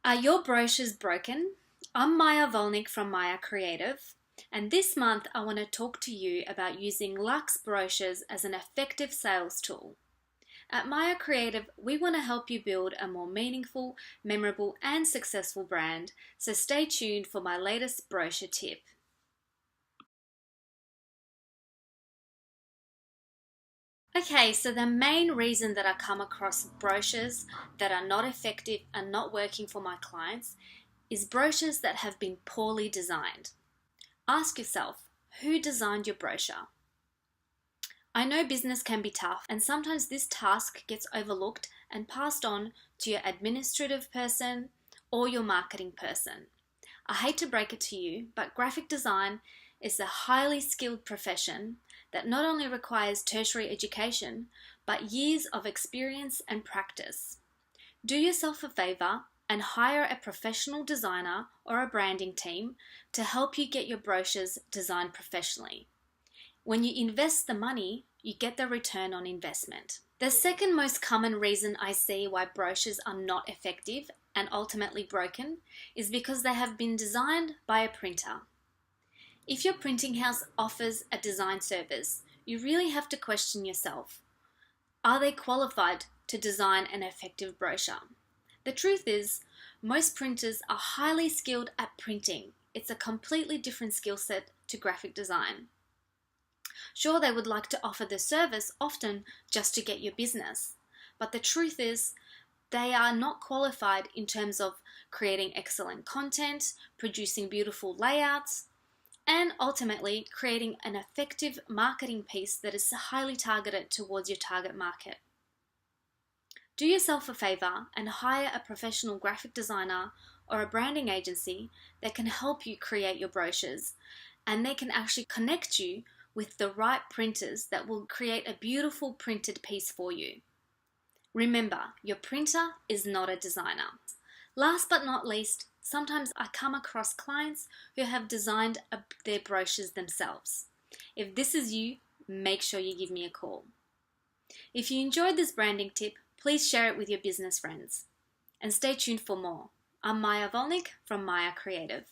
Are your brochures broken? I'm Maja Wolnik from Maja Creative, and this month I want to talk to you about using luxe brochures as an effective sales tool. At Maja Creative, we want to help you build a more meaningful, memorable, and successful brand, so stay tuned for my latest brochure tip. Okay, so the main reason that I come across brochures that are not effective and not working for my clients is brochures that have been poorly designed. Ask yourself, who designed your brochure? I know business can be tough, and sometimes this task gets overlooked and passed on to your administrative person or your marketing person. I hate to break it to you, but graphic design is a highly skilled profession that not only requires tertiary education, but years of experience and practice. Do yourself a favor and hire a professional designer or a branding team to help you get your brochures designed professionally. When you invest the money, you get the return on investment. The second most common reason I see why brochures are not effective and ultimately broken is because they have been designed by a printer. If your printing house offers a design service, you really have to question yourself. Are they qualified to design an effective brochure? The truth is, most printers are highly skilled at printing. It's a completely different skill set to graphic design. Sure, they would like to offer the service often just to get your business, but the truth is, they are not qualified in terms of creating excellent content, producing beautiful layouts, and ultimately creating an effective marketing piece that is highly targeted towards your target market. Do yourself a favor and hire a professional graphic designer or a branding agency that can help you create your brochures, and they can actually connect you with the right printers that will create a beautiful printed piece for you. Remember, your printer is not a designer. Last but not least, sometimes I come across clients who have designed their brochures themselves. If this is you, make sure you give me a call. If you enjoyed this branding tip, please share it with your business friends. And stay tuned for more. I'm Maja Wolnik from Maja Creative.